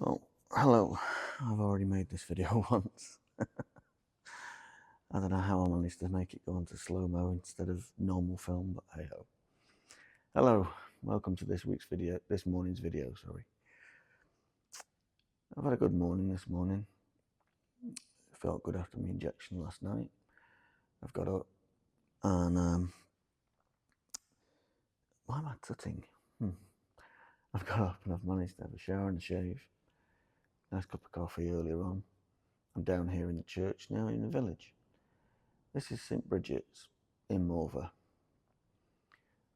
Well, hello. I've already made this video once. I don't know how I managed to make it go into slow-mo instead of normal film, but hey ho. Hello, welcome to this morning's video, sorry. I've had a good morning this morning. Felt good after my injection last night. I've got up and why am I tutting? I've got up and I've managed to have a shower and a shave. Nice cup of coffee earlier on. I'm down here in the church now in the village. This is St. Bridget's in Morva.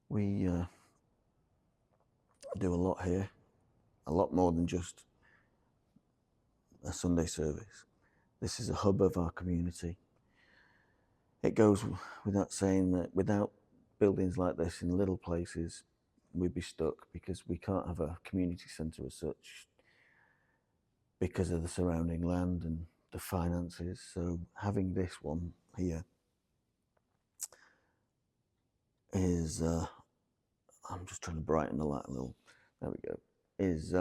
We do a lot here, a lot more than just a Sunday service. This is a hub of our community. It goes without saying that without buildings like this in little places, we'd be stuck because we can't have a community centre as such because of the surrounding land and the finances. So having this one here is, I'm just trying to brighten the light a little, there we go, is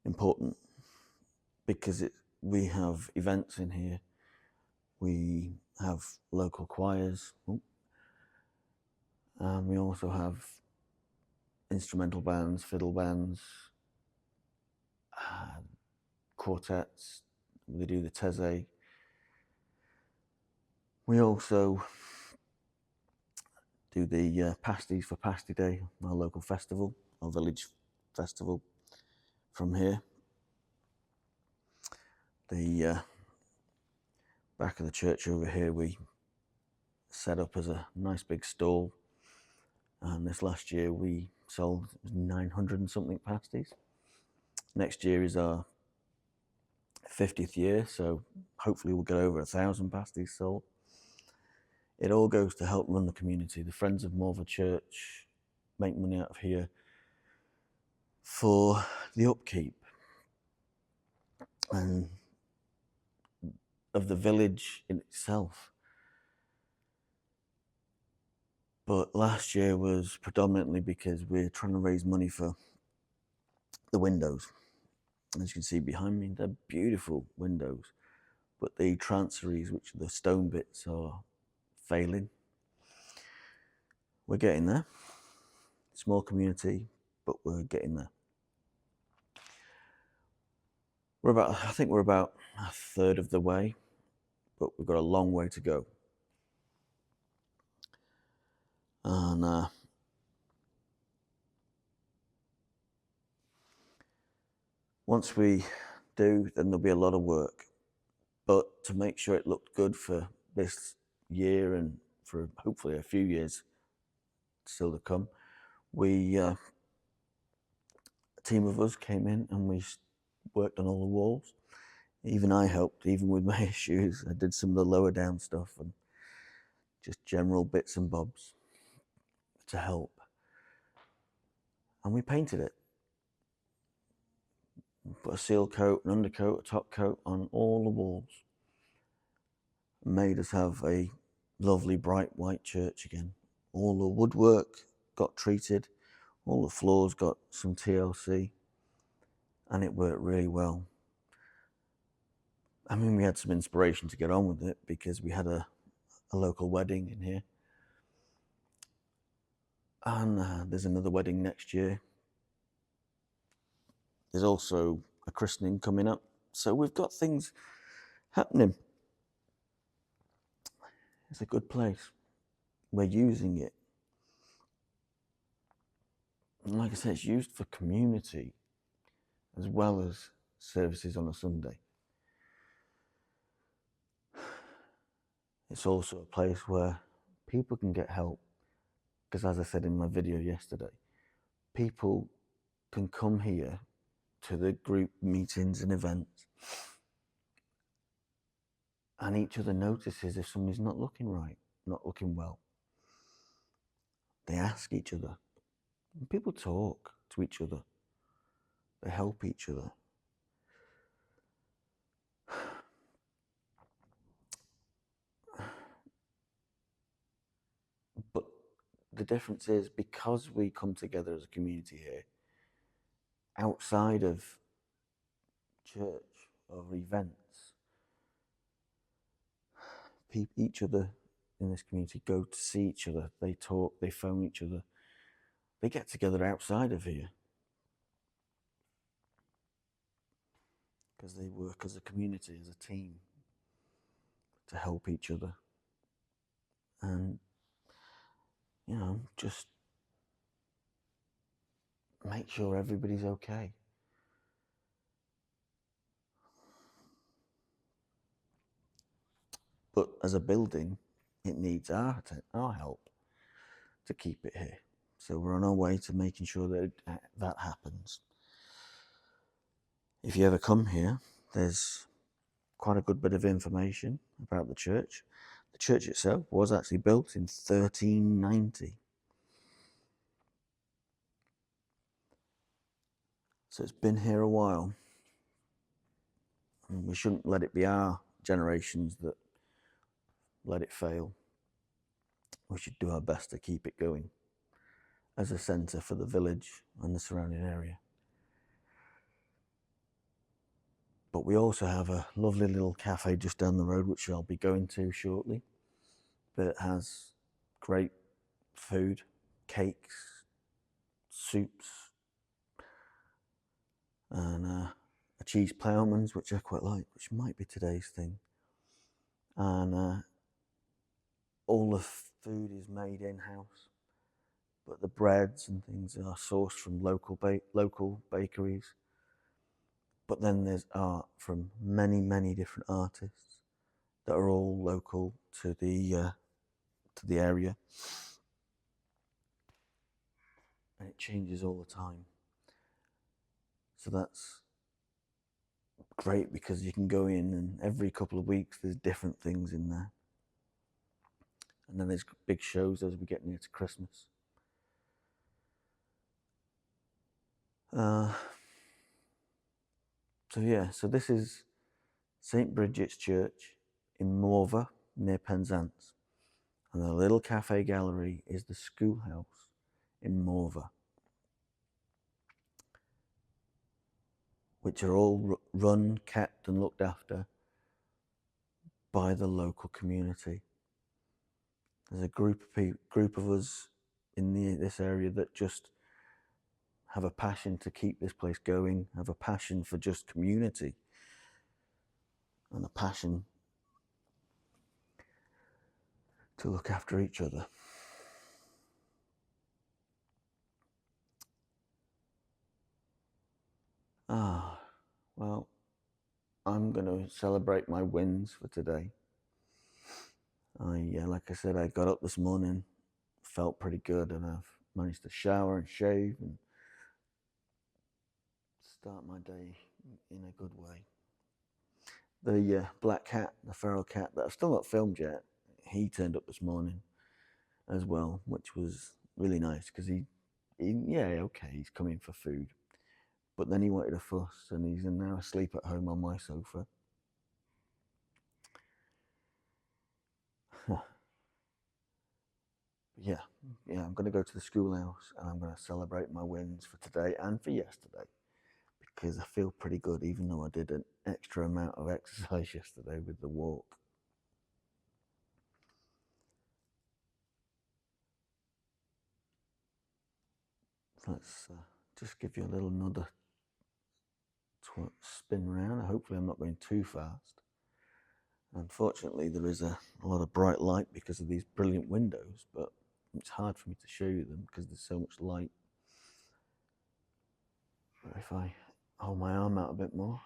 important because we have events in here. We have local choirs, and we also have instrumental bands, fiddle bands, quartets. They do the Teze. We also do the pasties for Pasty Day, our local festival, our village festival from here. The back of the church over here we set up as a nice big stall, and this last year we sold 900 and something pasties. Next year is our 50th year, so hopefully we'll get over 1,000 pasties sold. It all goes to help run the community. The Friends of Morva Church make money out of here for the upkeep and of the village in itself. But last year was predominantly because we're trying to raise money for the windows. As you can see behind me, they're beautiful windows, but the transeries, which are the stone bits, are failing. We're getting there. Small community, but we're getting there. I think we're about a third of the way, but we've got a long way to go. And once we do, then there'll be a lot of work. But to make sure it looked good for this year and for hopefully a few years still to come, a team of us came in and we worked on all the walls. Even I helped, even with my issues. I did some of the lower down stuff and just general bits and bobs to help. And we painted it. Put a seal coat, an undercoat, a top coat on all the walls. Made us have a lovely bright white church again. All the woodwork got treated, all the floors got some TLC, and it worked really well. I mean, we had some inspiration to get on with it because we had a local wedding in here. And there's another wedding next year. There's also a christening coming up. So we've got things happening. It's a good place. We're using it. And like I said, it's used for community as well as services on a Sunday. It's also a place where people can get help. Because as I said in my video yesterday, people can come here to the group meetings and events, and each other notices if somebody's not looking right, not looking well. They ask each other. And people talk to each other. They help each other. But the difference is because we come together as a community here, outside of church or events, each other in this community go to see each other. They talk, they phone each other. They get together outside of here because they work as a community, as a team, to help each other. And, just make sure everybody's okay. But as a building, it needs our help to keep it here. So we're on our way to making sure that that happens. If you ever come here, there's quite a good bit of information about the church. The church itself was actually built in 1390. So it's been here a while. And we shouldn't let it be our generations that let it fail. We should do our best to keep it going as a centre for the village and the surrounding area. But we also have a lovely little cafe just down the road, which I'll be going to shortly. But it has great food, cakes, soups, and a cheese ploughman's, which I quite like, which might be today's thing. And all the food is made in-house, but the breads and things are sourced from local bakeries. But then there's art from many, many different artists that are all local to the area, and it changes all the time. So that's great because you can go in and every couple of weeks there's different things in there. And then there's big shows as we get near to Christmas. So this is St. Bridget's Church in Morva, near Penzance. And the little cafe gallery is the schoolhouse in Morva, which are all run, kept and looked after by the local community. There's a group of us in this area that just have a passion to keep this place going, have a passion for just community, and a passion to look after each other. Well, I'm going to celebrate my wins for today. Like I said, I got up this morning, felt pretty good, and I've managed to shower and shave and start my day in a good way. The black cat, the feral cat that I've still not filmed yet, he turned up this morning as well, which was really nice because he's coming for food. But then he wanted a fuss, and he's now asleep at home on my sofa. Yeah, I'm going to go to the schoolhouse and I'm going to celebrate my wins for today and for yesterday because I feel pretty good, even though I did an extra amount of exercise yesterday with the walk. Let's just give you a little another spin round. Hopefully I'm not going too fast. Unfortunately, there is a lot of bright light because of these brilliant windows, but it's hard for me to show you them because there's so much light. But if I hold my arm out a bit more,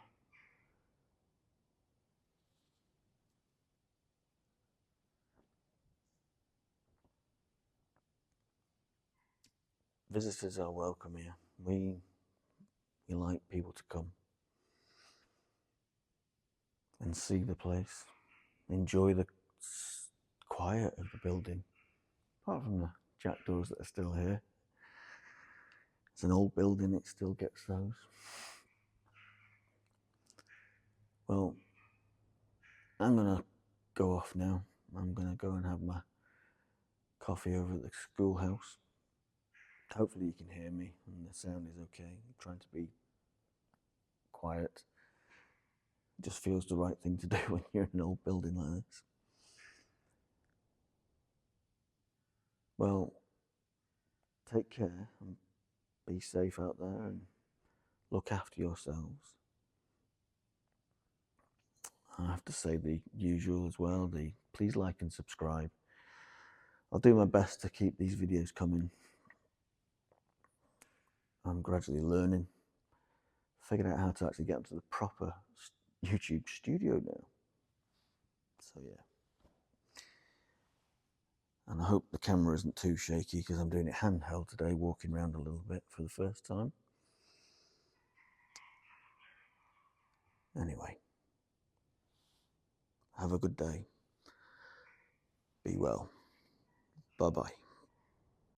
visitors are welcome here. We like people to come and see the place, enjoy the quiet of the building, apart from the jackdaws that are still here. It's an old building, it still gets those. Well, I'm gonna go off now. I'm gonna go and have my coffee over at the schoolhouse Hopefully you can hear me and the sound is okay. I'm trying to be quiet. It just feels the right thing to do when you're in an old building like this. Well, take care and be safe out there and look after yourselves. I have to say the usual as well, please like and subscribe. I'll do my best to keep these videos coming. I'm gradually learning, figured out how to actually get into the proper YouTube studio now. So yeah. And I hope the camera isn't too shaky because I'm doing it handheld today, walking around a little bit for the first time. Anyway, have a good day. Be well. Bye-bye.